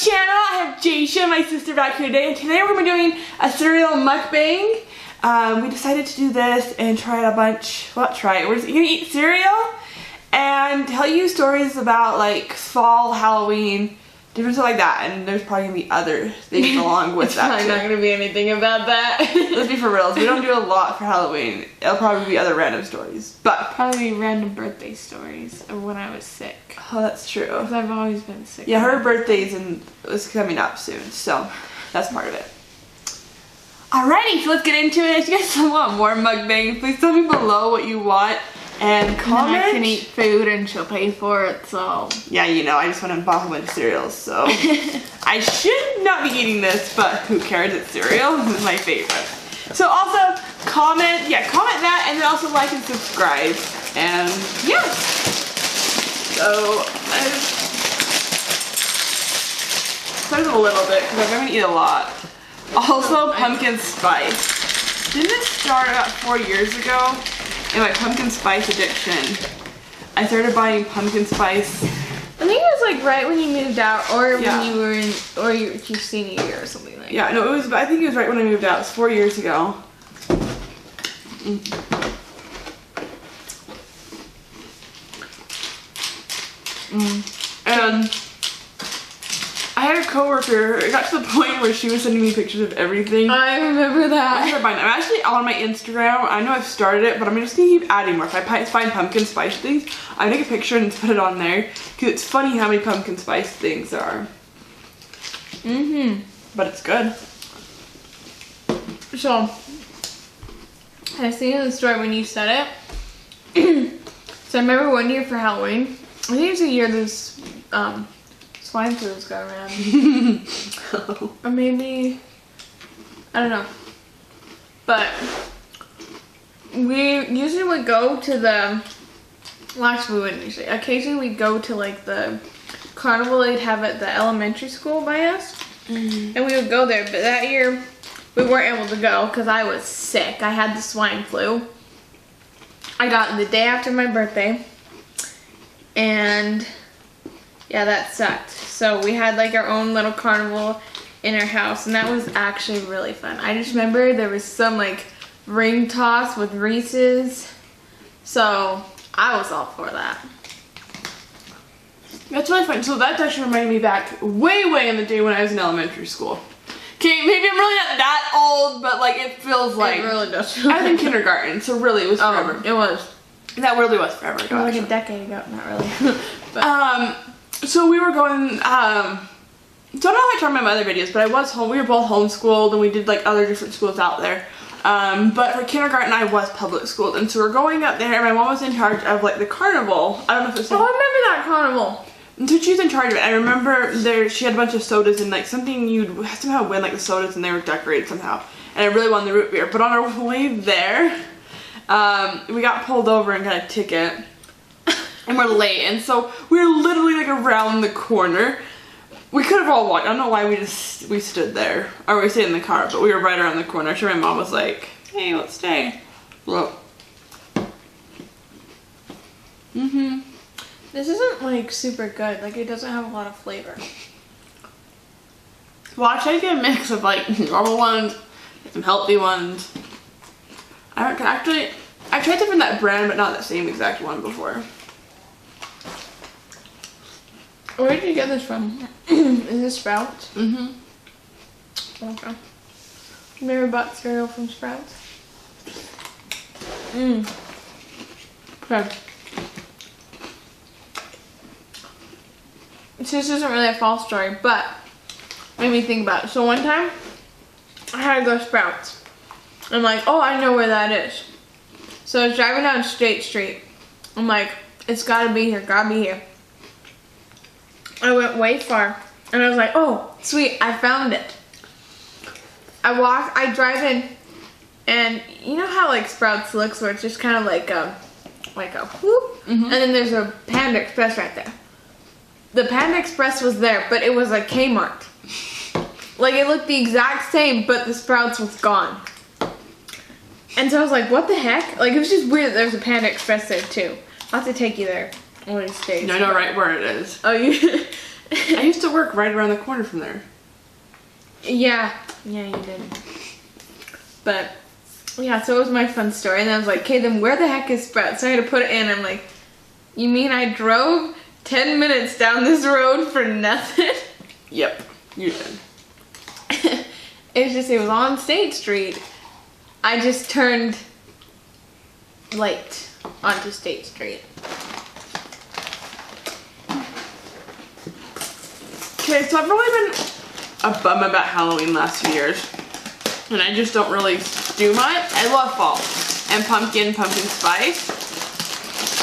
channel. I have Jaisha, my sister, back here today, and today we're going to be doing a cereal mukbang. We decided to do this and try a bunch. Well, try it. We're just going to eat cereal and tell you stories about like fall, Halloween, different stuff like that. And there's probably going to be other things along with that. It's not going to be anything about that. Let's be for real. We don't do a lot for Halloween. It'll probably be other random stories, but probably random birthday stories of when I was sick. Oh, that's true. Because I've always been sick. Yeah, her birthday's is coming up soon, so that's part of it. Alrighty, so let's get into it. If you guys want more mukbang, please tell me below what you want and comment. And I can eat food and she'll pay for it, so. Yeah, you know, I just went and bought a bunch of cereals, so. I should not be eating this, but who cares? It's cereal. This is my favorite. So also, comment that, and then also like and subscribe. And yeah. So, there's a little bit, because I'm going to eat a lot. Also, pumpkin spice. Didn't it start about 4 years ago? In my pumpkin spice addiction. I started buying pumpkin spice. I think it was like right when you moved out, or Yeah. when you were in, or your senior year or something like that. Yeah, no, it was, I think it was right when I moved out. It was 4 years ago. And I had a coworker, it got to the point where she was sending me pictures of everything. I remember that. I'm actually on my Instagram. I know I've started it, but I'm just gonna keep adding more. If I find pumpkin spice things, I take a picture and put it on there, because it's funny how many pumpkin spice things there are. But it's good. So, I seen in the story when you said it. So I remember one year for Halloween, I think it was the year this swine flu was going around. Or maybe, I don't know. But we usually would go to the, well actually we wouldn't usually, occasionally we'd go to like the carnival they'd have at the elementary school by us. And we would go there, but that year we weren't able to go because I was sick. I had the swine flu. I got it the day after my birthday. And yeah, that sucked. So we had like our own little carnival in our house, and that was actually really fun. I just remember there was some like ring toss with Reese's. So I was all for that. That's really fun. So that's actually reminding me back way in the day when I was in elementary school. Okay, maybe I'm really not that old, but like it feels like It really does feel I was in kindergarten, so really it was forever. It was. That really was forever ago. Like actually. a decade ago, not really. But So we were going, so I don't know if I talked about my other videos, but I was home, we were both homeschooled, and we did like other different schools out there. But for kindergarten, I was public schooled, and so we're going up there, and my mom was in charge of like the carnival. I don't know if it's. Oh, I remember that carnival. So she was in charge of it. I remember she had a bunch of sodas, and like something you'd somehow win like the sodas, and they were decorated somehow. And I really wanted the root beer, but on our way there, we got pulled over and got a ticket. And we're late, and so we were literally like around the corner. We could have all walked. I don't know why we stood there, or we stayed in the car, but we were right around the corner. I'm sure my mom was like, "Hey, let's stay." Look. This isn't like super good. Like it doesn't have a lot of flavor. Well, I tried to get a mix of like normal ones, some healthy ones. I tried different that brand, but not the same exact one before. Where did you get this from? Is this Sprouts? Okay. You ever bought cereal from Sprouts? Okay. So this isn't really a fall story, but made me think about it. So one time, I had to go to Sprouts. I'm like, oh, I know where that is. So I was driving down State Street. I'm like, it's gotta be here, gotta be here. I went way far, and I was like, oh, sweet, I found it. I drive in, and you know how like Sprouts looks, where it's just kind of like a whoop, and then there's a Panda Express right there. The Panda Express was there, but it was a Kmart. Like it looked the exact same, but the Sprouts was gone. And so I was like, what the heck? Like it was just weird that there's a Panda Express there too. I'll have to take you there one of these days. I know right where it is. Oh, you? I used to work right around the corner from there. Yeah, you did. But yeah, so it was my fun story, and I was like, okay, then where the heck is Sprouts? So I had to put it in. I'm like, you mean I drove 10 minutes down this road for nothing? Yep, you did. It was on State Street. I just turned late onto State Street. Okay, so I've really been a bum about Halloween last few years. And I just don't really do much. I love fall and pumpkin spice.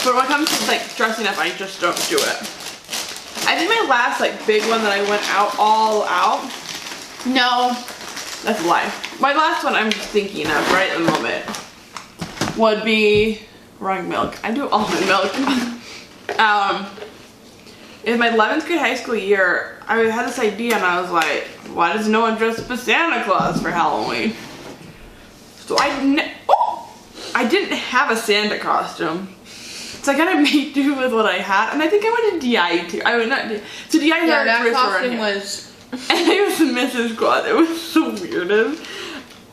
But when it comes to like dressing up, I just don't do it. I think my last like big one that I went all out. No, that's a lie. My last one I'm just thinking of right at the moment would be wrong milk. I do almond milk. In my 11th grade high school year, I had this idea and I was like, why does no one dress up as Santa Claus for Halloween? So I didn't have a Santa costume. So I kind of made do with what I had, and I think I went to DI too. I mean, not DI. So DI had a that thrift store costume in here. was... And it was Mrs. Claus. It was so weird. If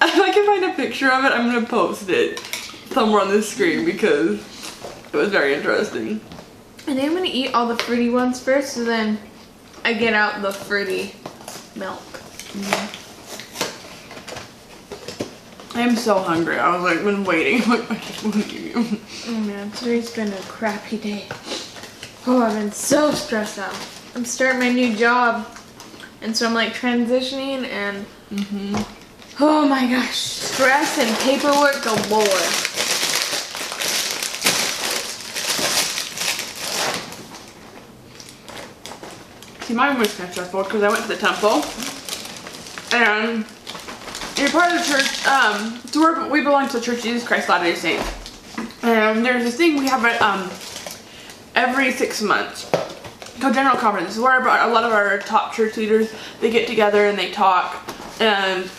I can find a picture of it, I'm gonna post it somewhere on the screen because it was very interesting. I think I'm gonna eat all the fruity ones first, so then I get out the fruity milk. I am so hungry. I was like, been waiting. I just want to eat. Oh man, today's been a crappy day. Oh, I've been so stressed out. I'm starting my new job, and so I'm like transitioning, and oh my gosh, stress and paperwork galore. See, mine was kind of stressful because I went to the temple, and you're part of the church. So we belong to the Church of Jesus Christ Latter-day Saints, and there's this thing we have every 6 months called General Conference. This is where a lot of our top church leaders, they get together and they talk and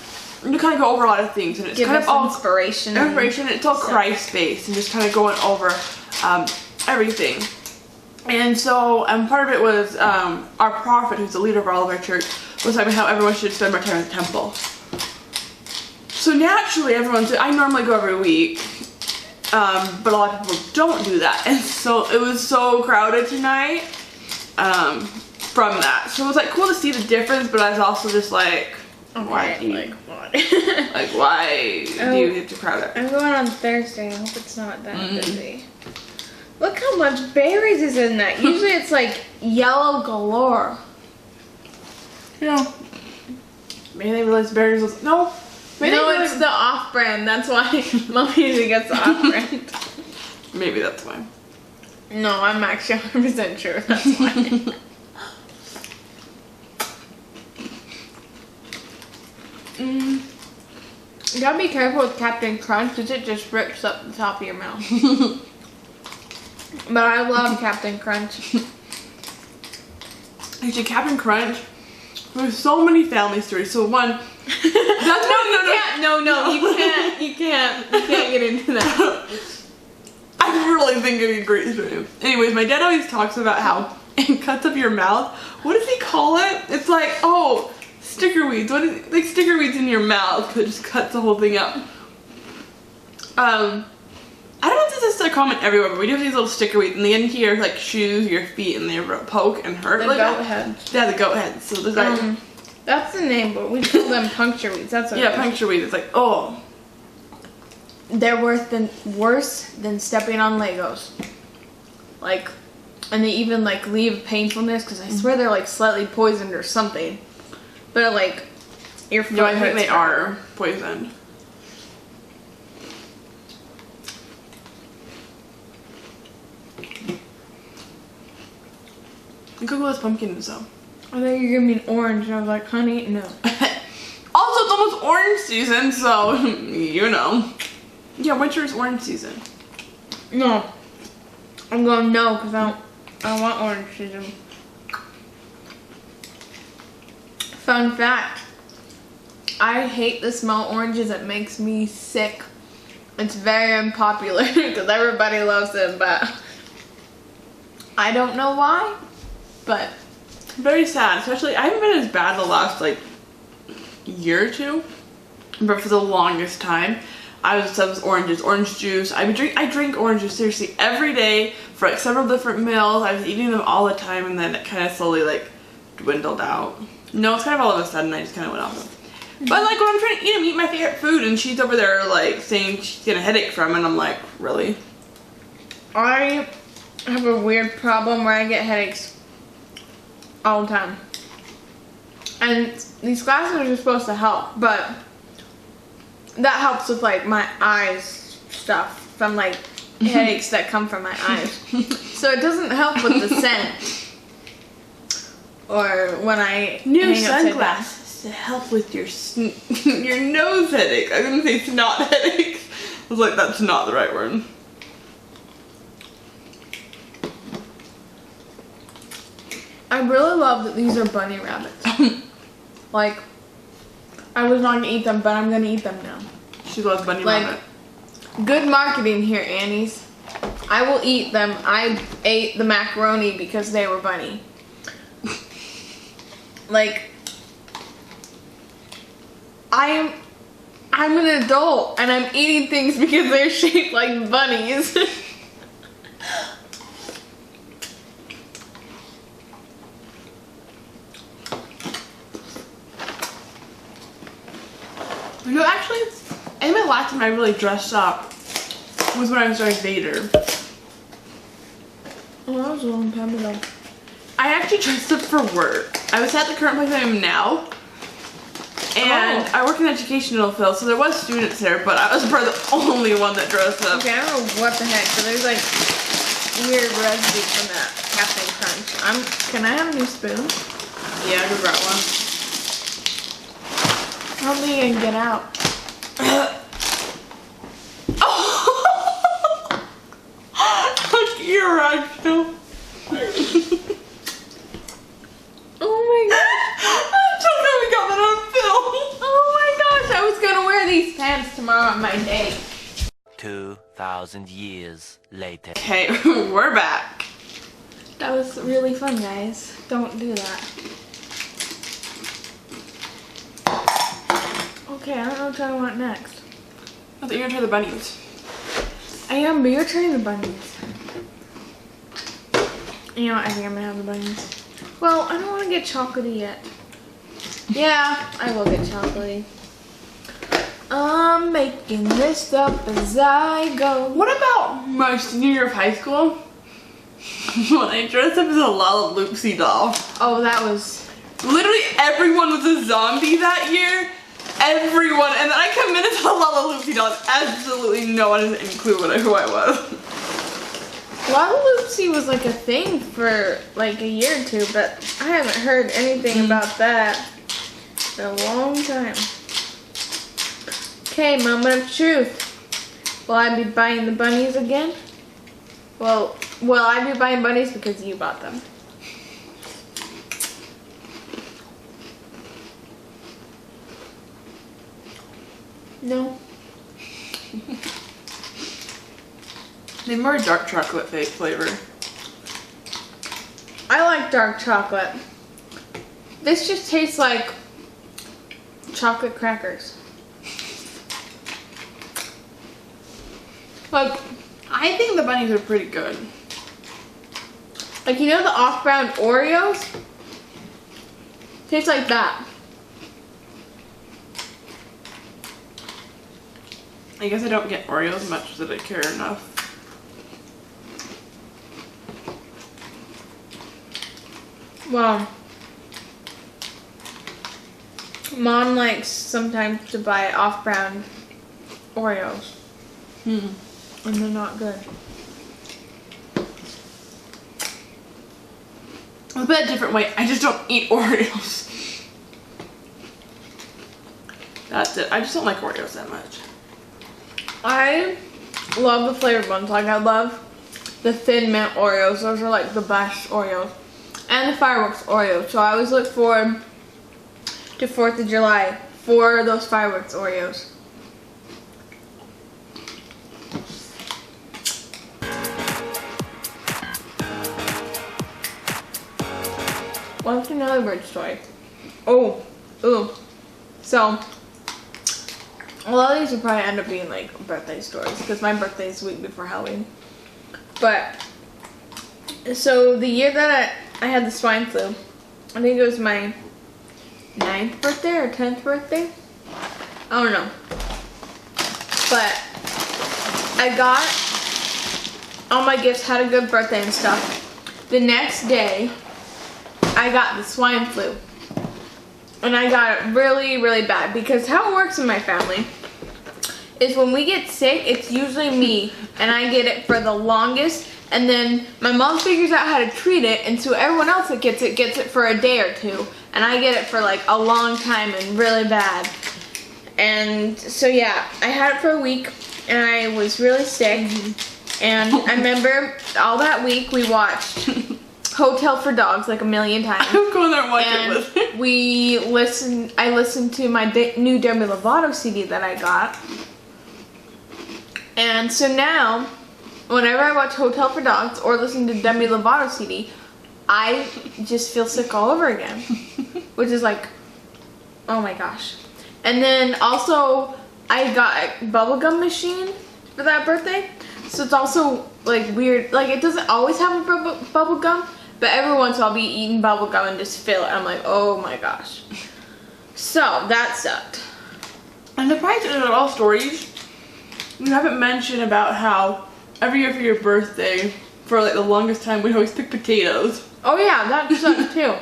you kind of go over a lot of things, and it's Give kind us of all inspiration. It's all Christ-based and just kind of going over everything. And so part of it was our prophet, who's the leader of all of our church, was talking about how everyone should spend more time at the temple. So naturally, I normally go every week, but a lot of people don't do that. And so it was so crowded tonight from that. So it was like cool to see the difference, but I was also just like, why do you, like what? like why do you have to crowd it? I'm going on Thursday. I hope it's not that busy. Look how much berries is in that. Usually it's like yellow galore. You know, maybe they realized berries was It's the off-brand. That's why Mom usually gets the off-brand. Maybe that's why. No, I'm actually 100% sure that's why. You gotta be careful with Captain Crunch because it just rips up the top of your mouth. But I love Captain Crunch. Actually, Captain Crunch, there's so many family stories. So one, You can't get into that. I really think it'd be a great story. Anyways, my dad always talks about how it cuts up your mouth. What does he call it? It's like, sticker weeds. Like sticker weeds in your mouth, because it just cuts the whole thing up. I don't know if this is so common everywhere, but we do have these little sticker weeds, and they get into your like shoes, your feet, and they poke and hurt. The like goat that. heads. Yeah, the goat heads. So there's like that's the name, but we call them puncture weeds. That's what it is. puncture weeds. It's like They're worse than stepping on Legos. Like, and they even like leave painfulness because I swear they're like slightly poisoned or something. But like, your foot I think hurts they forever. are poisoned. Look how cool this pumpkin is though. I thought you were giving me an orange, and I was like, honey, no. Also, it's almost orange season, so you know. Yeah, winter's orange season. No. I'm going no because I don't want orange season. Fun fact. I hate the smell of oranges. It makes me sick. It's very unpopular because everybody loves it, but I don't know why. But Very sad, especially I haven't been as bad the last like year or two, but for the longest time I was obsessed with oranges, orange juice. I drink orange juice seriously every day for like several different meals. I was eating them all the time, and then it kind of slowly like dwindled out. No, it's kind of all of a sudden I just kind of went off. But like when I'm trying to eat my favorite food, and she's over there like saying she's getting a headache from it, and I'm like, really? I have a weird problem where I get headaches all the time. And these glasses are supposed to help, but that helps with like my eyes stuff from like headaches that come from my eyes. So it doesn't help with the scent. Or when I New hang upside sunglasses to help with your your nose headache. I was gonna say snot headaches. I was like, that's not the right word. I really love that these are bunny rabbits. Like, I was not gonna eat them, but I'm gonna eat them now. She loves bunny Like, rabbit. good marketing here, Annie's. I will eat them. I ate the macaroni because they were bunny. Like, I'm an adult and I'm eating things because they're shaped like bunnies. You know, actually, I think the last time I really dressed up was when I was Darth Vader. Oh, that was a long time ago. I actually dressed up for work. I was at the current place I am now, and I work in the educational field, so there was students there, but I was probably the only one that dressed up. Okay, I don't know what the heck, but there's like weird residue from that Captain Crunch. Can I have a new spoon? Yeah, I could grab one. I don't think I can get out. Look, you're right, Phil. Oh my gosh. I don't know we got that on film. Oh my gosh, I was gonna wear these pants tomorrow on my date. 2,000 years later. Okay, we're back. That was really fun, guys. Don't do that. Okay, I don't know what I want next. I thought you were gonna try the bunnies. I am, but you're trying the bunnies. You know what? I think I'm gonna have the bunnies. Well, I don't want to get chocolatey yet. Yeah, I will get chocolatey. I'm making this up as I go. What about my senior year of high school? When I dressed up as a Loopsy doll. Oh, that was... Literally everyone was a zombie that year. Everyone. And then I come in as a Loopsy doll, and absolutely no one has any clue who I was. Loopsy was like a thing for like a year or two, but I haven't heard anything about that in a long time. Okay, moment of truth. Will I be buying the bunnies again? Well, will I be buying bunnies because you bought them? No. They're more dark chocolate flavor. I like dark chocolate. This just tastes like chocolate crackers. Like, I think the bunnies are pretty good. like, you know the off-brand Oreos? Tastes like that. I guess I don't get Oreos much that I care enough. Well, Mom likes sometimes to buy off-brand Oreos. And they're not good. I'll put it a different way. I just don't eat Oreos. That's it. I just don't like Oreos that much. I love the flavored ones. Like, I love the Thin Mint Oreos. Those are like the best Oreos. And the fireworks Oreos. So I always look forward to 4th of July for those fireworks Oreos. What's another bird story? Oh, ooh. So, a lot of these will probably end up being like birthday stories because my birthday is the week before Halloween. But, so the year that I had the swine flu, I think it was my 9th birthday or 10th birthday. I don't know. But I got all my gifts, had a good birthday and stuff. The next day, I got the swine flu. And I got it really, really bad because how it works in my family is when we get sick, it's usually me and I get it for the longest, and then my mom figures out how to treat it, and so everyone else that gets it for a day or two, and I get it for like a long time and really bad. And so yeah, I had it for a week and I was really sick, and I remember all that week we watched Hotel for Dogs like a million times. I would go there and watch it with her. I listened to my new Demi Lovato CD that I got. And so now, whenever I watch Hotel for Dogs or listen to Demi Lovato CD, I just feel sick all over again. Which is like, oh my gosh. And then also, I got a bubblegum machine for that birthday. So it's also like weird. Like it doesn't always have a bubblegum, but every once in a while I'll be eating bubblegum and just feel it. I'm like, oh my gosh. So that sucked. And the price of all stories, you haven't mentioned about how every year for your birthday, for like the longest time, we'd always pick potatoes. Oh yeah, that sucked too.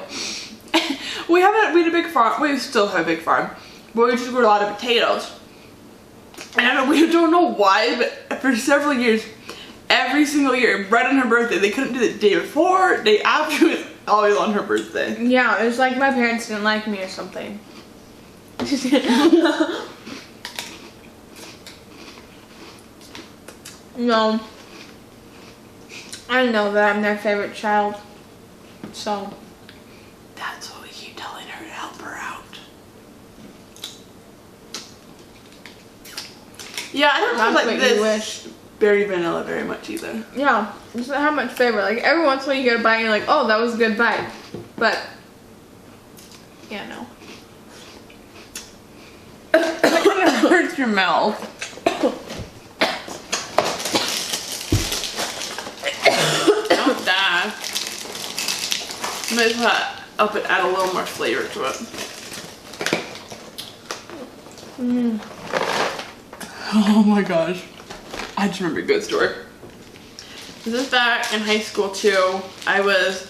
We had a big farm. We still have a big farm, but we just grew a lot of potatoes. And we don't know why, but for several years, every single year, right on her birthday, they couldn't do the day before, day after, it was always on her birthday. Yeah, it was like my parents didn't like me or something. No. I know that I'm their favorite child. So. That's what we keep telling her to help her out. Yeah, I don't That's like what this you wish. berry vanilla very much either. Yeah, it's not how much flavor. Like every once in a while you get a bite and you're like, oh, that was a good bite. But, yeah, no. It kind of hurts your mouth. Not that. Might as well up and add a little more flavor to it. Oh my gosh. I just remember a good story. This is back in high school too. I was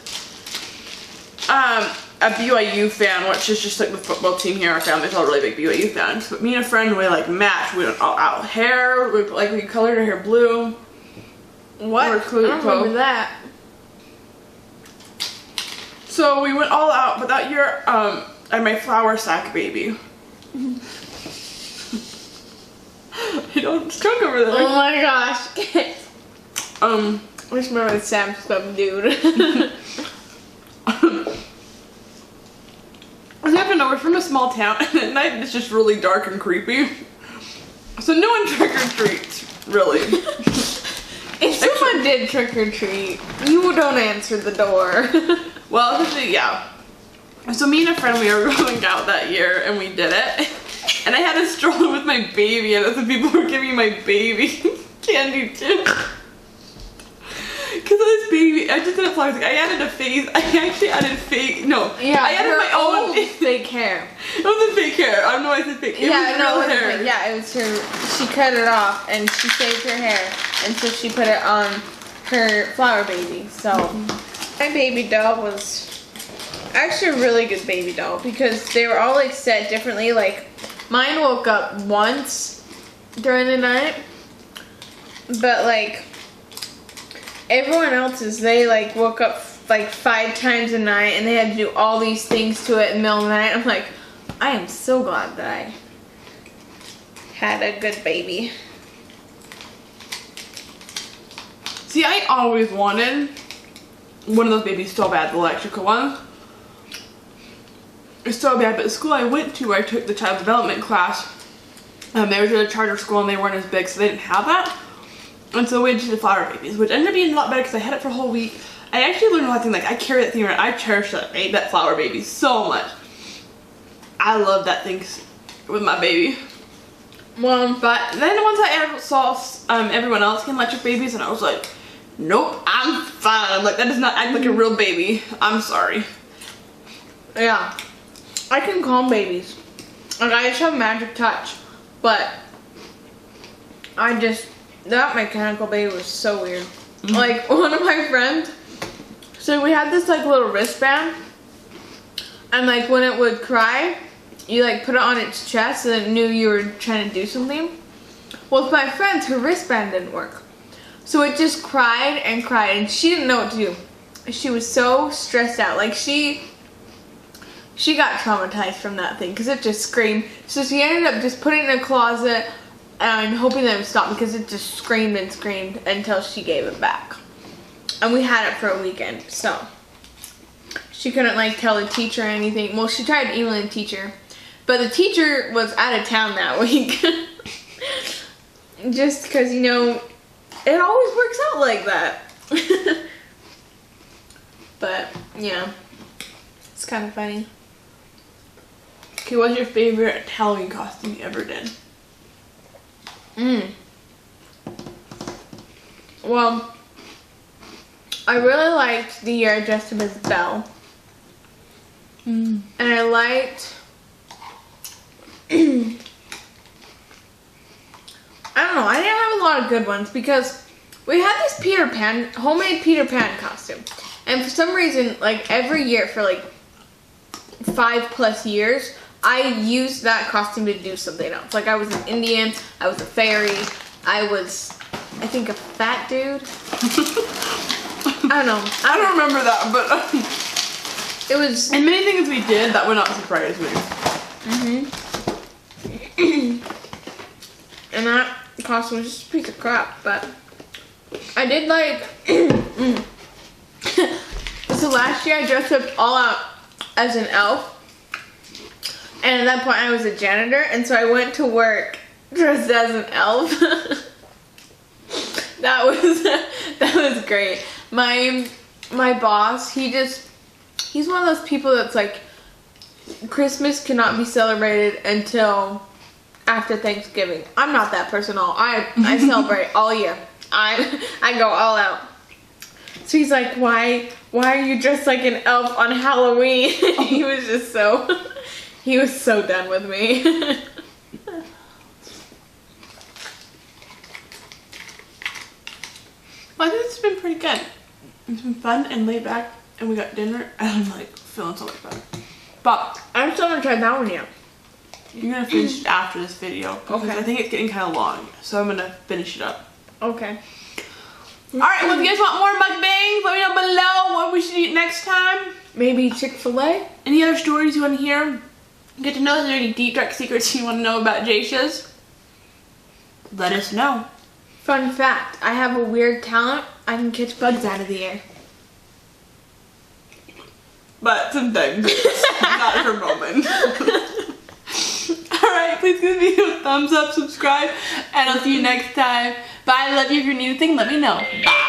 a BYU fan, which is just like the football team here in our family. It's all really big BYU fans. But me and a friend, we like matched. We went all out hair. We colored our hair blue. What? I don't remember that. So we went all out, but that year, I had my flour sack baby. You don't choke over there. Oh my gosh. I just remember the Sam's Club dude. I never know, we're from a small town, and at night it's just really dark and creepy. So no one trick or treats, really. If someone did trick or treat, you don't answer the door. Well, yeah. So me and a friend, we were going out that year, and we did it. And I had a stroller with my baby, and some people were giving my baby candy too. Because of this baby, I just did a flowers. I added a face. I actually added fake. No. Yeah, I added my own fake hair. It wasn't fake hair. I don't know why I said fake. It was real hair. Yeah, it was her. She cut it off and she saved her hair, and so she put it on her flower baby. So my baby doll was actually a really good baby doll because they were all like set differently. Like mine woke up once during the night, but like everyone else's, they like woke up like 5 times a night and they had to do all these things to it in the middle of the night. I'm like, I am so glad that I had a good baby. See, I always wanted one of those babies so bad, the electrical one. It's so bad, but the school I went to where I took the child development class, they were at a charter school and they weren't as big, so they didn't have that. And so we did the flower babies, which ended up being a lot better because I had it for a whole week. I actually learned a lot of things. Like I carry that thing around. I cherish that flower baby so much. I love that thing with my baby. Well, But then once I saw everyone else getting electric babies, and I was like, nope, I'm fine. Like that does not act like a real baby. I'm sorry. yeah, I can calm babies. Like I just have magic touch, but that mechanical baby was so weird. Like one of my friends, so we had this like little wristband, and like when it would cry, you like put it on its chest and it knew you were trying to do something. Well, with my friends, her wristband didn't work. So it just cried and cried and she didn't know what to do. She was so stressed out. Like she got traumatized from that thing because it just screamed. So she ended up just putting it in a closet and hoping that it would stop because it just screamed and screamed until she gave it back. And we had it for a weekend, so she couldn't like tell the teacher or anything. Well, she tried emailing the teacher, but the teacher was out of town that week. Just because, you know, it always works out like that. But, yeah, it's kind of funny. Okay, what's your favorite Halloween costume you ever did? Well, I really liked the year I dressed up as Belle. And I liked... I don't know, I didn't have a lot of good ones because we had this Peter Pan, homemade Peter Pan costume. And for some reason, like every year for like 5+ years, I used that costume to do something else. Like I was an Indian, I was a fairy, I was, I think, a fat dude. I don't know. I don't remember that, but It was... and many things we did that would not surprise me. And that costume was just a piece of crap, but I did like... So last year I dressed up all out as an elf. And at that point I was a janitor, and so I went to work dressed as an elf. That was great. My boss, he's one of those people that's like, Christmas cannot be celebrated until after Thanksgiving. I'm not that person at all. I celebrate all year. I go all out. So he's like, why are you dressed like an elf on Halloween? He was just so, he was so done with me. Well, I think it's been pretty good. It's been fun and laid back, and we got dinner, and I'm like feeling so much better. But I still haven't tried that one yet. you're gonna finish it after this video because Okay. I think it's getting kind of long, so I'm gonna finish it up. Okay. Alright, well if you guys want more mukbangs, let me know below what we should eat next time. Maybe Chick-fil-A? Any other stories you want to hear? Get to know if there are any deep dark secrets you want to know about Jaysha's? Let us know. Fun fact, I have a weird talent. I can catch bugs out of the air. But sometimes it's not for a moment. Alright, please give the video a thumbs up, subscribe, and I'll see you next time. Bye, I love you. If you need anything, let me know. Bye.